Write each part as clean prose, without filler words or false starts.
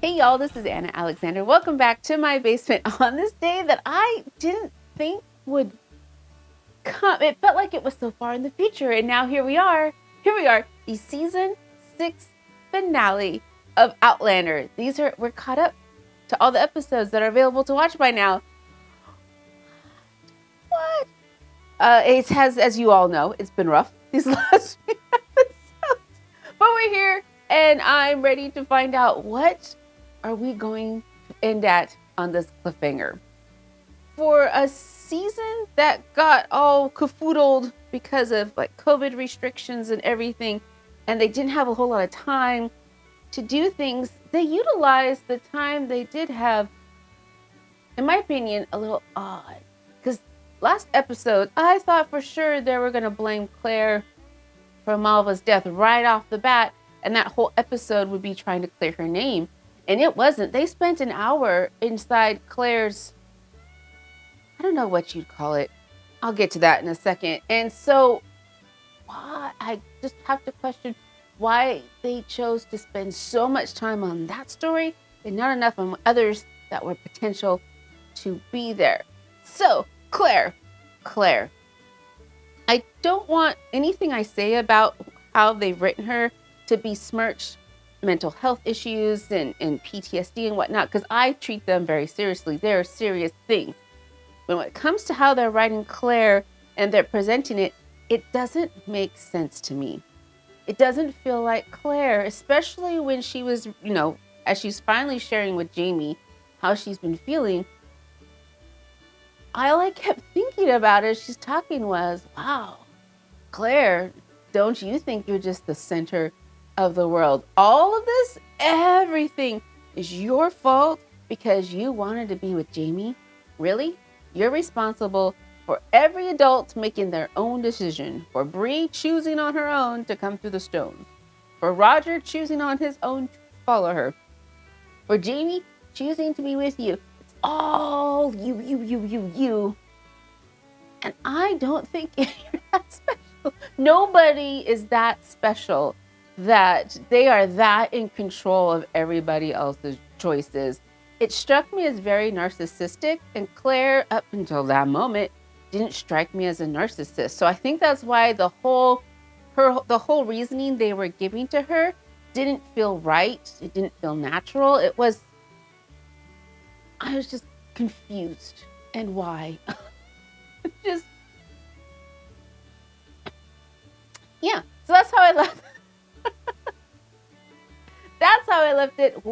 Hey y'all, this is Anna Alexander. Welcome back to my basement on this day that I didn't think would come. It felt like it was so far in the future, and now here we are. The season 6 finale of Outlander. We're caught up to all the episodes that are available to watch by now. What? It has, as you all know, it's been rough these last few episodes. But we're here, and I'm ready to find out what are we going to end at on this cliffhanger. For a season that got all cafoodled because of like COVID restrictions and everything, and they didn't have a whole lot of time to do things, they utilized the time they did have, in my opinion, a little odd. Because last episode, I thought for sure they were going to blame Claire for Malva's death right off the bat, and that whole episode would be trying to clear her name. And it wasn't. They spent an hour inside Claire's, I don't know what you'd call it. I'll get to that in a second. And so I just have to question why they chose to spend so much time on that story and not enough on others that were potential to be there. So, Claire, I don't want anything I say about how they've written her to besmirch mental health issues and PTSD and whatnot, because I treat them very seriously. They're serious things. But when it comes to how they're writing Claire and they're presenting it, it doesn't make sense to me. It doesn't feel like Claire, especially when she was, as she's finally sharing with Jamie how she's been feeling. All I kept thinking about as she's talking was, wow, Claire, don't you think you're just the center of the world? All of this, everything is your fault because you wanted to be with Jamie? Really? You're responsible for every adult making their own decision, for Bree choosing on her own to come through the stones, for Roger choosing on his own to follow her, for Jamie choosing to be with you. It's all you. And I don't think you're that special. Nobody is that special that they are that in control of everybody else's choices. It struck me as very narcissistic, and Claire, up until that moment, didn't strike me as a narcissist. So I think that's why the whole reasoning they were giving to her didn't feel right. It didn't feel natural. I was just confused. And why? Yeah. So that's how I left. That's how I left it.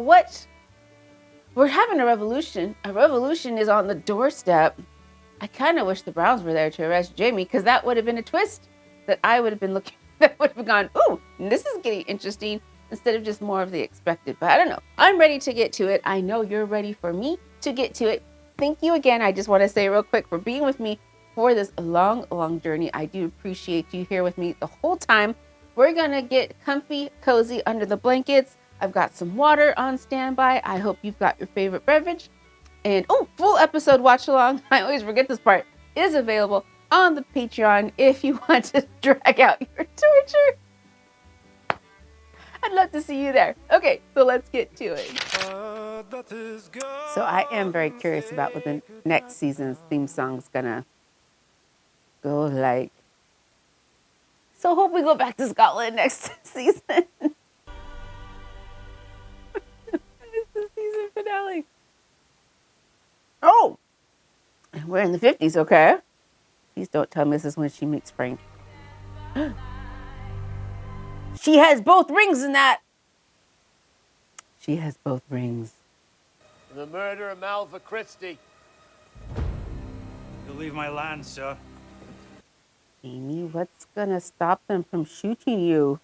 We're having a revolution. A revolution is on the doorstep. I kind of wish the Browns were there to arrest Jamie, because that would have been a twist that I would have been looking, that would have gone, ooh, this is getting interesting, instead of just more of the expected. But I don't know. I'm ready to get to it. I know you're ready for me to get to it. Thank you again. I just want to say real quick for being with me for this long journey. I do appreciate you here with me the whole time. We're going to get comfy, cozy under the blankets. I've got some water on standby. I hope you've got your favorite beverage. And full episode watch along, I always forget this part, is available on the Patreon if you want to drag out your torture. I'd love to see you there. Okay, so let's get to it. So I am very curious about what the next season's theme song's gonna go like. So hope we go back to Scotland next season. It's the season finale. Oh, we're in the 50s, okay? Please don't tell me this is when she meets Frank. She has both rings in that. She has both rings. The murder of Malva Christie. You'll leave my land, sir. Amy, what's gonna stop them from shooting you?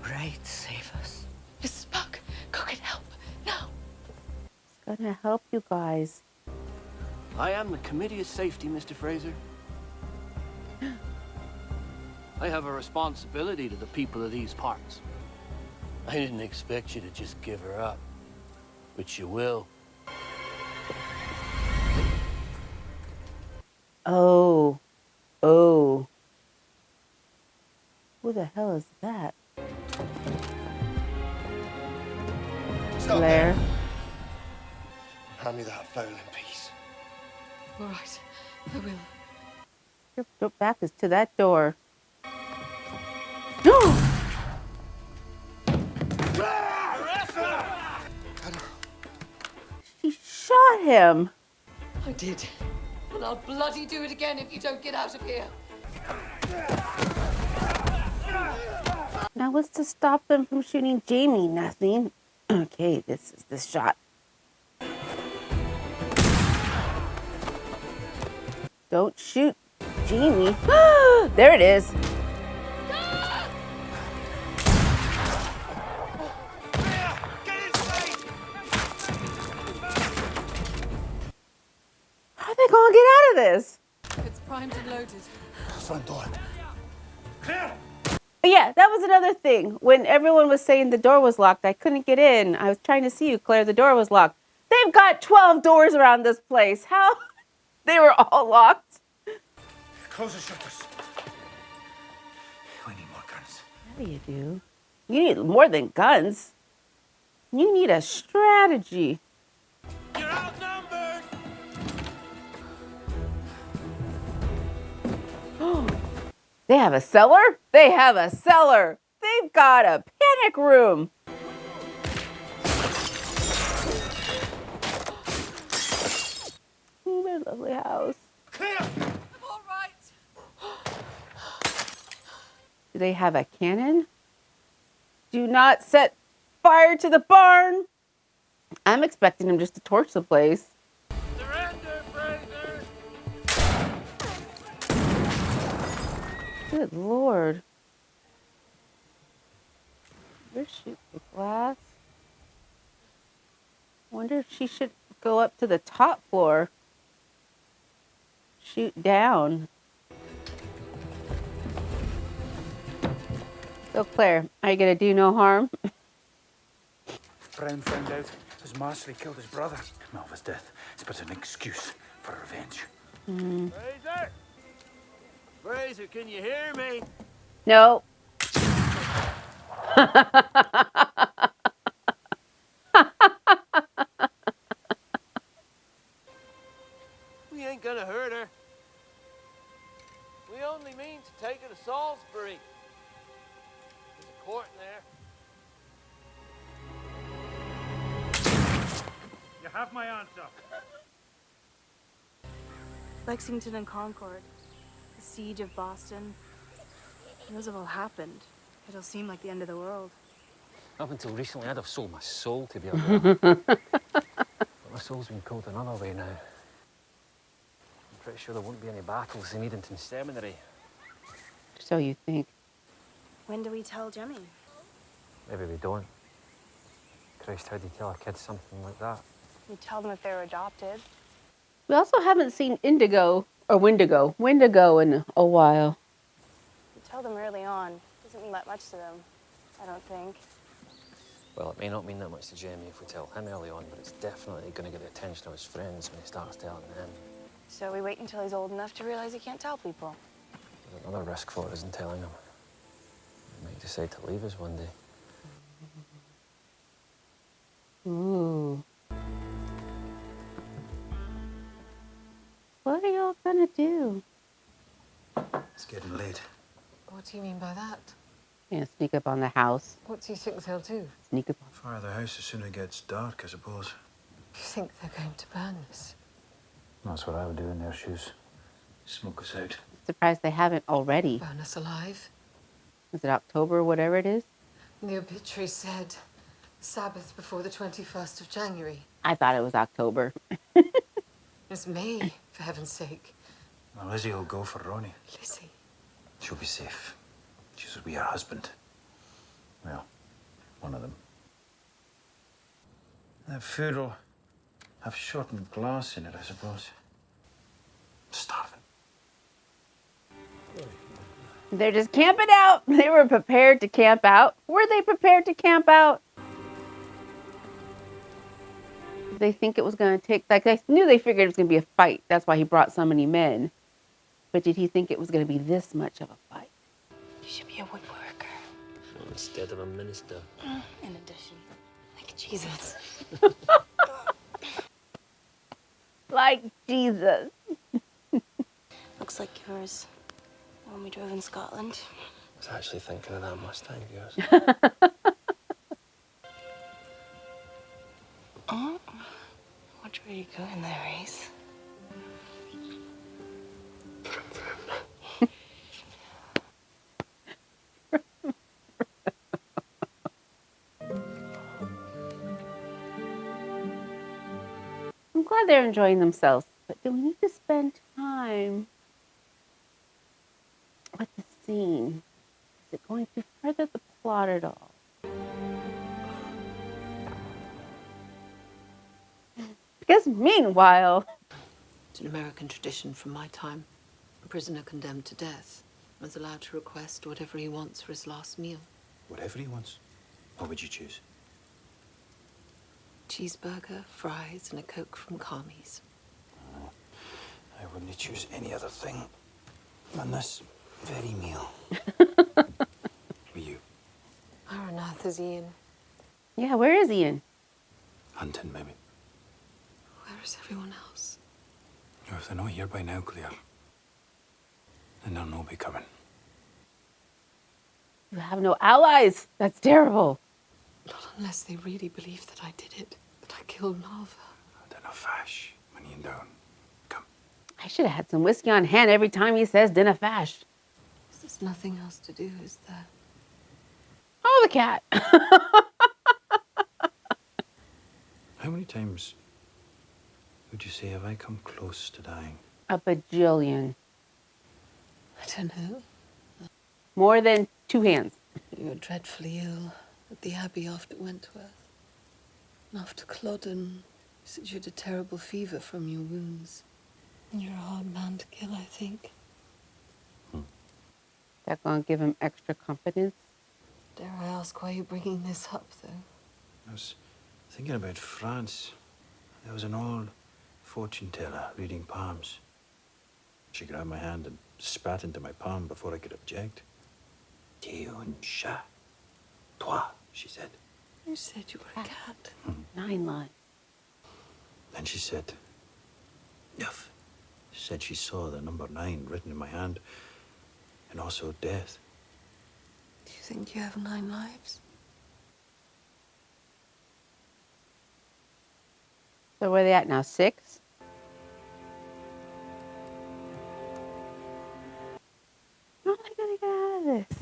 Right, save us. Mrs. Buck, go get help. Now. It's gonna help you guys. I am the Committee of Safety, Mr. Fraser. I have a responsibility to the people of these parts. I didn't expect you to just give her up, but you will. Oh. Who the hell is that? Blair. Hand me that fowling piece. All right, I will. Your back is to that door. She shot him. I did. And I'll bloody do it again if you don't get out of here. Now what's to stop them from shooting Jamie? Nothing. Okay, this is the shot. Don't shoot Jamie. There it is. How are they gonna get out of this? It's primed and loaded. Front door. Yeah, that was another thing. When everyone was saying the door was locked, I couldn't get in. I was trying to see you, Claire. The door was locked. They've got 12 doors around this place. How? They were all locked. Close the shutters. We need more guns. What do you do? You need more than guns. You need a strategy. You're outnumbered! They have a cellar? They have a cellar. They've got a panic room. Oh, my lovely house. Clear! I'm all right. Do they have a cannon? Do not set fire to the barn. I'm expecting them just to torch the place. Surrender, Fraser! Good Lord. Where's shoot the glass? Wonder if she should go up to the top floor. Shoot down. So Claire, are you gonna do no harm? Brown found out his master had killed his brother. Melva's death is but an excuse for revenge. Fraser! Fraser, can you hear me? No. We ain't gonna hurt her. We only mean to take her to Salisbury. There's a court in there. You have my answer. Lexington and Concord, the siege of Boston. Those have all happened. It'll seem like the end of the world. Up until recently, I'd have sold my soul to be a rebel. But my soul's been called another way now. I'm pretty sure there won't be any battles in Edenton Seminary. So you think. When do we tell Jemmy? Maybe we don't. Christ, how do you tell a kid something like that? We tell them if they were adopted. We also haven't seen Wendigo in a while. We tell them early on. Doesn't mean that much to them, I don't think. Well, it may not mean that much to Jamie if we tell him early on, but it's definitely going to get the attention of his friends when he starts telling them. So we wait until he's old enough to realize he can't tell people. There's another risk for us in telling him. He might decide to leave us one day. Ooh. What are y'all gonna do? It's getting late. What do you mean by that? Yeah, sneak up on the house. What do you think they'll do? You Sneak up on. Fire the house as soon as it gets dark, I suppose. think they're going to burn us? That's what I would do in their shoes. Smoke us out. Surprised they haven't already. Burn us alive? Is it October, whatever it is? The obituary said Sabbath before the 21st of January. I thought it was October. It's May, for heaven's sake. Well, Lizzie will go for Ronnie. Lizzie. She'll be safe. She's be her husband. Well, one of them. That food will have shortened glass in it, I suppose. Starving. They're just camping out. They were prepared to camp out. Were they prepared to camp out? Did they think it was going to take, like, I knew they figured it was going to be a fight. That's why he brought so many men. But did he think it was going to be this much of a fight? You should be a woodworker. Well, instead of a minister. In addition. Like Jesus. Like Jesus. Looks like yours. When we drove in Scotland. I was actually thinking of that Mustang of yours. Oh, watch where you go in there, Reese. I'm glad they're enjoying themselves, but do we need to spend time with the scene? Is it going to further the plot at all? Because meanwhile, It's an American tradition from my time. A prisoner condemned to death is allowed to request whatever he wants for his last meal. Whatever he wants. What would you choose? Cheeseburger, fries, and a Coke from Carmi's. I wouldn't choose any other thing than this very meal. For you. Maranatha, Ian. yeah, where is Ian? Hunting, maybe. Where is everyone else? Or if they're not here by now, Claire, then they'll not be coming. You have no allies. That's terrible. Not unless they really believe that I did it, that I killed Nalva. I don't know, Fash, when you're down. Come. I should have had some whiskey on hand every time he says dinner fash. There's nothing else to do, is there? Oh, the cat. How many times would you say have I come close to dying? A bajillion. I don't know. More than 2 hands. You were dreadfully ill at the Abbey after Wentworth. And after Culloden, you said you had a terrible fever from your wounds. And you're a hard man to kill, I think. That gonna give him extra confidence. Dare I ask why you're bringing this up, though? I was thinking about France. There was an old fortune teller reading palms. She grabbed my hand and spat into my palm before I could object. Dieu un chat. Toi, she said. You said you were a cat. 9 lives. Then she said, Neuf. She said she saw the number 9 written in my hand, and also death. Do you think you have 9 lives? So where are they at now? 6? How are they gonna get out of this?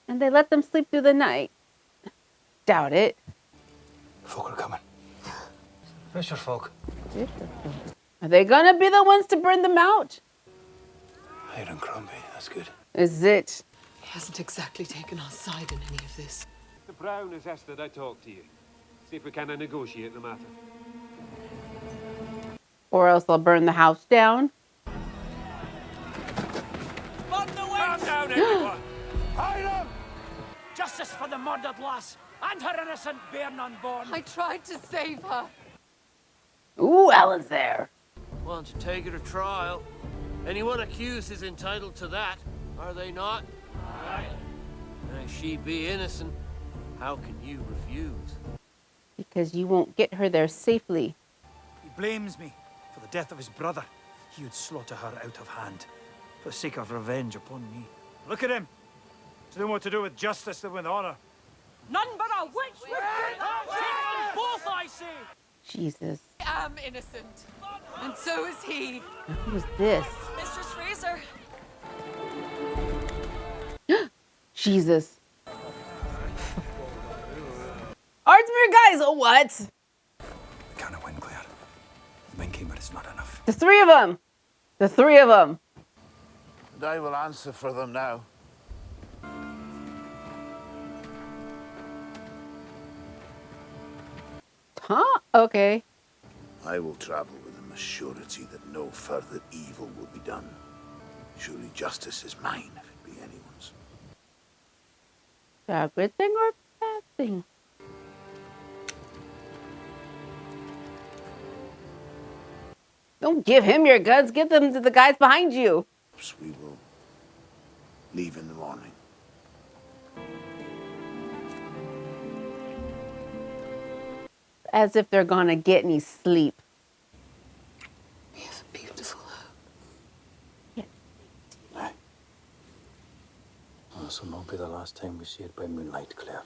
And they let them sleep through the night. Doubt it. Folk are coming. Fisher folk. Are they gonna be the ones to burn them out? Iron Crombie, that's good. Is it? He hasn't exactly taken our side in any of this. The Brown has asked that I talk to you. See if we can negotiate the matter. Or else they'll burn the house down. Calm down, everyone! Hiram! Justice for the murdered lass and her innocent bairn unborn. I tried to save her. Ooh, Ellen's there. Want to take her to trial? Anyone accused is entitled to that, are they not? Aye. May she be innocent. How can you refuse? Because you won't get her there safely. He blames me for the death of his brother. He would slaughter her out of hand for the sake of revenge upon me. Look at him. It's no more to do with justice than with honor. None but a witch would take them both, I say. Jesus. I am innocent. And so is he. Now, who is this? Mistress Fraser. Jesus. Artsmere guys, what? Can't win, Claire. The main gamer is not enough. The 3 of them. The 3 of them. And I will answer for them now. Huh? Okay. I will travel with a surety that no further evil will be done. Surely justice is mine if it be anyone's. Is that a good thing or a bad thing? Don't give him your guns. Give them to the guys behind you. Perhaps we will leave in the morning. As if they're gonna get any sleep. We have a beautiful home. Aye. Oh, this will not be the last time we see it by moonlight, Claire.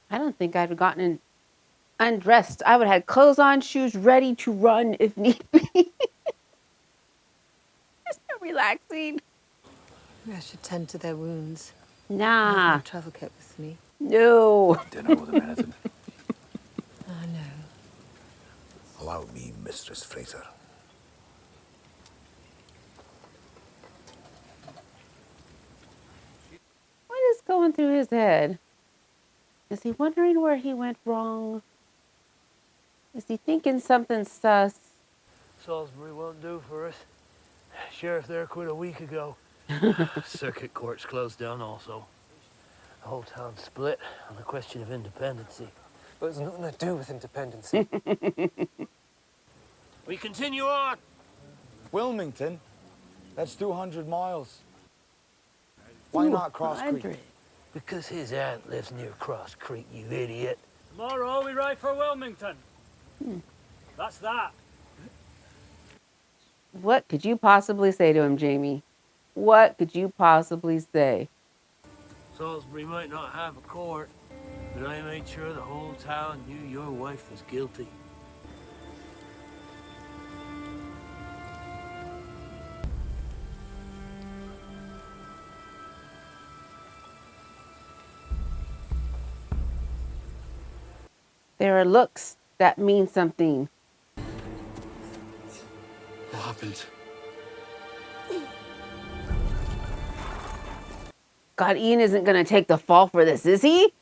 I don't think I'd have gotten undressed. I would have had clothes on, shoes ready to run if need be. It's so relaxing. Maybe I should tend to their wounds. I have Nah. my travel kit with me. No. Dinner with them anything. I know. Allow me, Mistress Fraser. What is going through his head? Is he wondering where he went wrong? Is he thinking something sus? Salisbury won't do for us. Sheriff there quit a week ago. Circuit court's closed down also. The whole town's split on the question of independency. But it's nothing to do with independency. We continue on. Wilmington? That's 200 miles. Why not Cross Creek? 200. Because his aunt lives near Cross Creek, you idiot. Tomorrow we ride for Wilmington. That's that. What could you possibly say to him, Jamie? What could you possibly say? Salisbury might not have a court, but I made sure the whole town knew your wife was guilty. There are looks that mean something. What happened? God, Ian isn't going to take the fall for this, is he?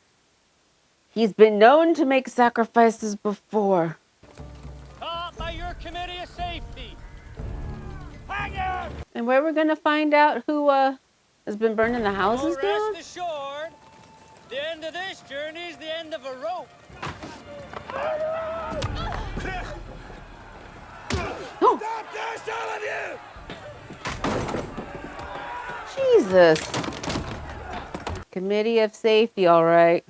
He's been known to make sacrifices before. Caught by your committee of safety. And where we're going to find out who has been burning the houses down? Rest assured, the end of this journey is the end of a rope. Oh. Stop this, all of you! Jesus. Committee of Safety, all right.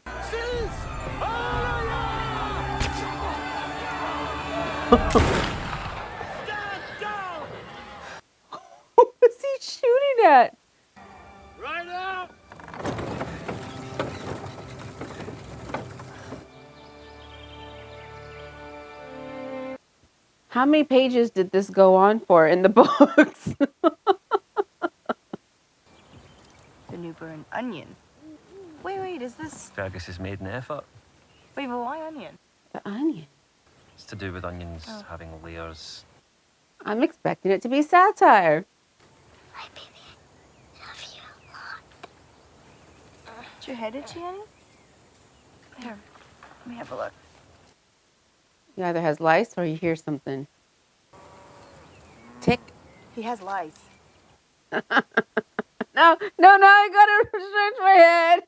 Who is he shooting at? Right up! How many pages did this go on for in the books? The new burnt onion. Wait, is this... Fergus's maiden effort. Wait, but why onion? The onion. It's to do with onions having layers. I'm expecting it to be satire. Hi, baby. Love you a lot. Is your head itchy, Annie? Here, let me have a look. He either has lice or you hear something. Tick. He has lice. No, I gotta stretch my head.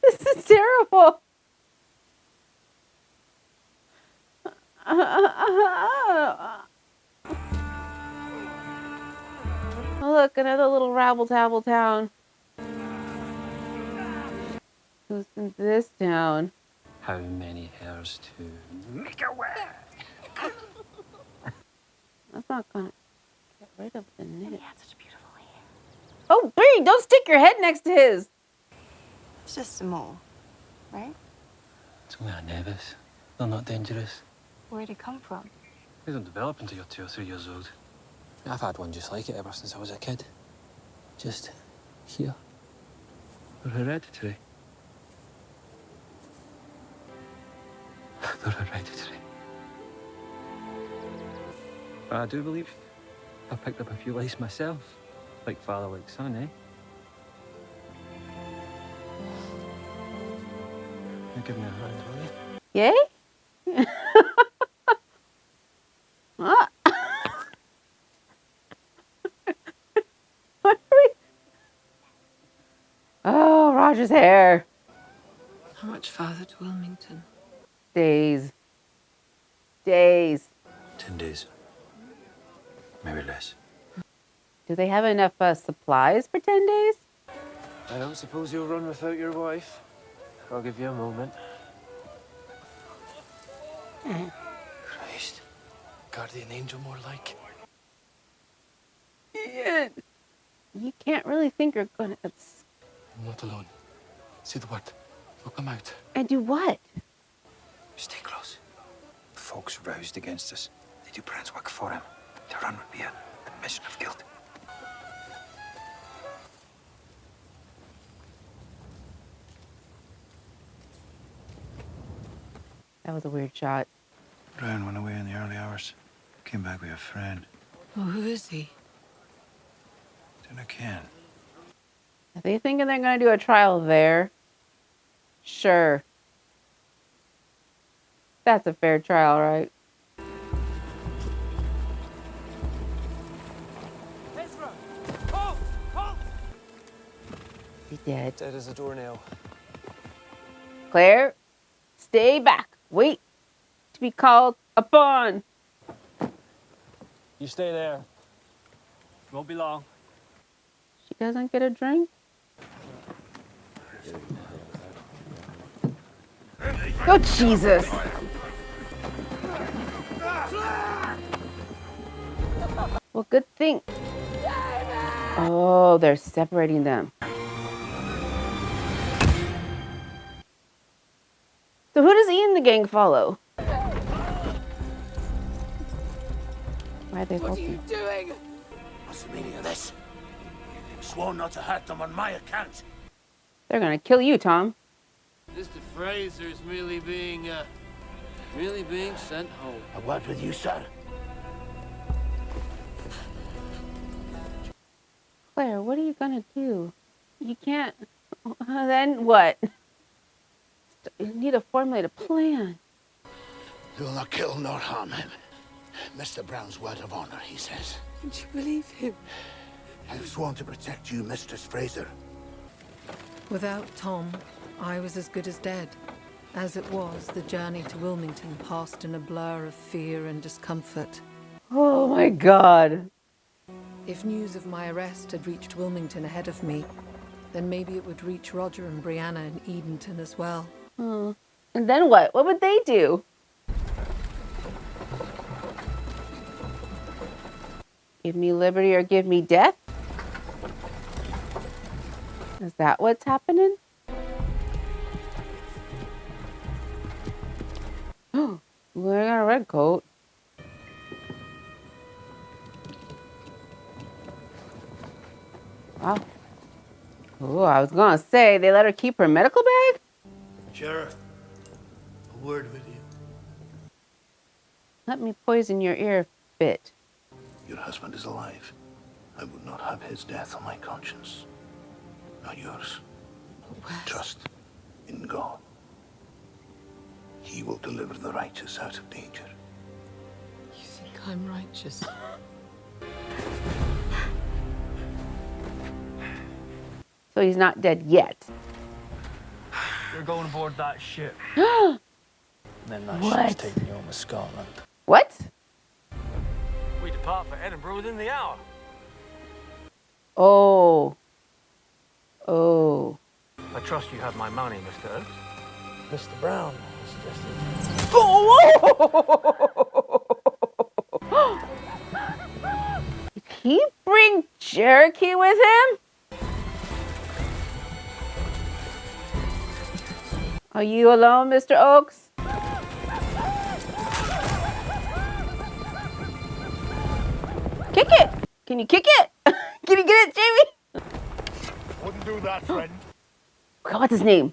This is terrible. Oh, look, another little rabble-tabble town. Who's in this town? How many hairs to make away? That's not gonna get rid of the knit. He had such beautiful hair. Oh, Bree, don't stick your head next to his. It's just a mole, right? It's only a nevis. They're not dangerous. Where'd it come from? They don't develop until you're 2 or 3 years old. I've had one just like it ever since I was a kid. Just here. They're hereditary. They're hereditary. But I do believe I picked up a few lice myself. Like father, like son, eh? You give me a hand, will you? Yay? What? What are we? Oh, Roger's hair. How much farther to Wilmington? Days. days. 10 days. Maybe less. Do they have enough supplies for 10 days? I don't suppose you'll run without your wife. I'll give you a moment. Christ. Guardian angel more like. Ian, you can't really think you're gonna... I'm not alone. See the word. We'll come out. And do what? Stay close. The folks roused against us. They do Brand's work for him. To run would be a admission of guilt. That was a weird shot. Brown went away in the early hours. Came back with a friend. Oh, who is he? Then I can. Are they thinking they're gonna do a trial there? Sure. That's a fair trial, right? Ezra! Halt! Halt! He dead. Dead as a doornail. Claire, stay back. Wait to be called upon. You stay there. Won't be long. She doesn't get a drink? Oh, Jesus. Well, good thing. Oh, they're separating them. So who does Ian the gang follow? Why are they helping? doing? What's the meaning of this? Sworn not to hurt them on my account. They're gonna kill you, Tom. Mr. Fraser's really being sent home. A word with you, sir. Claire, what are you gonna do? You can't. Then what? You need to formulate a plan. You will not kill nor harm him. Mr. Brown's word of honor, he says. Don't you believe him? I've sworn to protect you, Mistress Fraser. Without Tom, I was as good as dead. As it was, the journey to Wilmington passed in a blur of fear and discomfort. Oh my God. If news of my arrest had reached Wilmington ahead of me, then maybe it would reach Roger and Brianna in Edenton as well. And then what? What would they do? Give me liberty or give me death? Is that what's happening? Oh, wearing a red coat. Wow. Oh, I was gonna say, they let her keep her medical bag? Sheriff, a word with you. Let me poison your ear a bit. Your husband is alive. I would not have his death on my conscience. Not yours. Trust in God. He will deliver the righteous out of danger. You think I'm righteous? So he's not dead yet. You're going aboard that ship. And then that What? ship's taking you home to Scotland. What? We depart for Edinburgh within the hour. Oh. Oh. I trust you have my money, Mr. Oates. Mr. Brown suggested. Did he bring Cherokee with him? Are you alone, Mr. Oakes? Kick it! Can you kick it? Can you get it, Jamie? Wouldn't do that, friend. What's his name?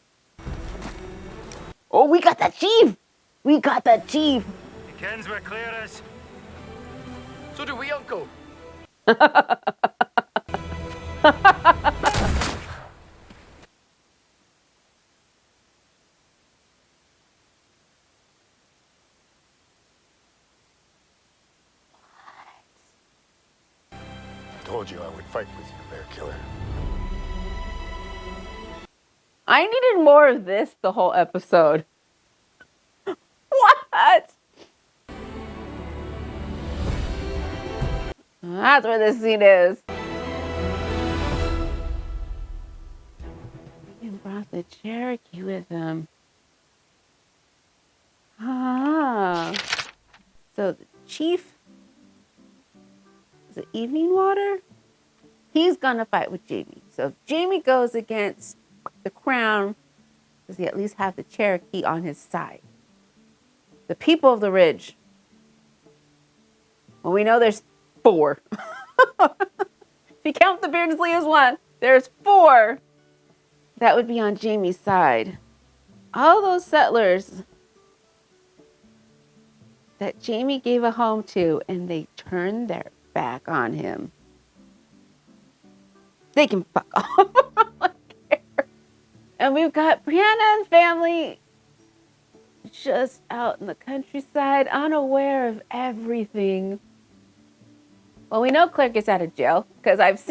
Oh, we got that chief! We got that chief! He kens where Claire is. So do we, Uncle. Told you I would fight with you, Bear Killer. I needed more of this the whole episode. What? That's where this scene is. He brought the Cherokee with him. Ah. So the chief, is it Evening Water? He's gonna fight with Jamie. So if Jamie goes against the Crown, does he at least have the Cherokee on his side? The people of the Ridge. Well, we know there's 4. If you count the Beardsley as one, there's 4. That would be on Jamie's side. All those settlers that Jamie gave a home to, and they turned their back on him. They can fuck off. I don't care. And we've got Brianna and family just out in the countryside, unaware of everything. Well, we know Claire gets out of jail because I've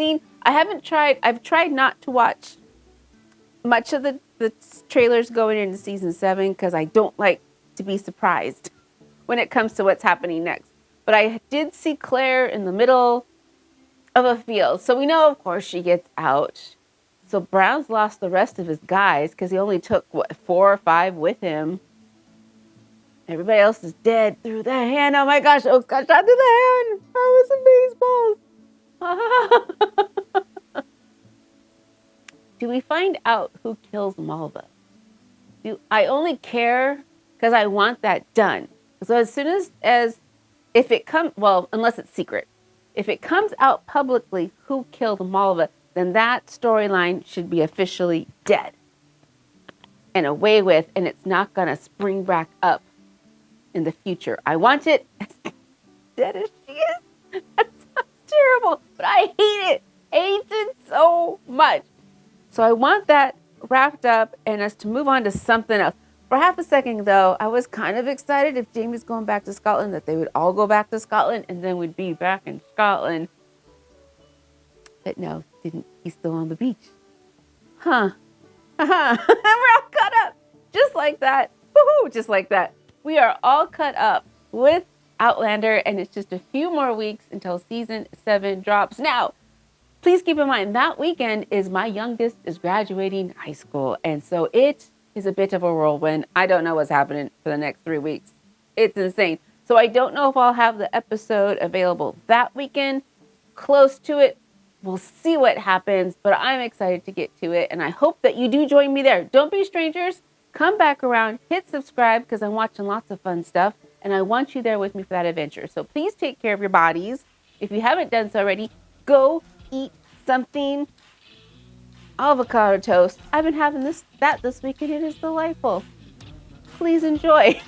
tried not to watch much of the trailers going into season 7 because I don't like to be surprised when it comes to what's happening next. But I did see Claire in the middle of a field. So we know, of course, she gets out. So Brown's lost the rest of his guys because he only took, 4 or 5 with him. Everybody else is dead through the hand. Oh my gosh, Oaks got shot through the hand. That was some baseballs. Do we find out who kills Malva? I only care because I want that done. So as soon as if it comes, well, unless it's secret, if it comes out publicly who killed Malva, then that storyline should be officially dead and away with, and it's not going to spring back up in the future. I want it as dead as she is. That sounds terrible, but I hate it. Hate it so much. So I want that wrapped up and us to move on to something else. For half a second, though, I was kind of excited if Jamie's going back to Scotland, that they would all go back to Scotland and then we'd be back in Scotland. But no, didn't. He's still on the beach. Huh. And we're all cut up. Just like that. Woohoo! Just like that. We are all cut up with Outlander, and it's just a few more weeks until season 7 drops. Now, please keep in mind that weekend is my youngest is graduating high school, and so it is a bit of a whirlwind. I don't know what's happening for the next 3 weeks. It's insane. So I don't know if I'll have the episode available that weekend. Close to it. We'll see what happens, but I'm excited to get to it, and I hope that you do join me there. Don't be strangers. Come back around, hit subscribe, because I'm watching lots of fun stuff, and I want you there with me for that adventure. So please take care of your bodies. If you haven't done so already, go eat something. Avocado toast. I've been having that this week, and it is delightful. Please enjoy.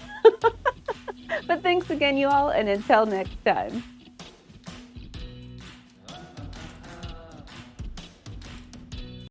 But thanks again, you all, and until next time.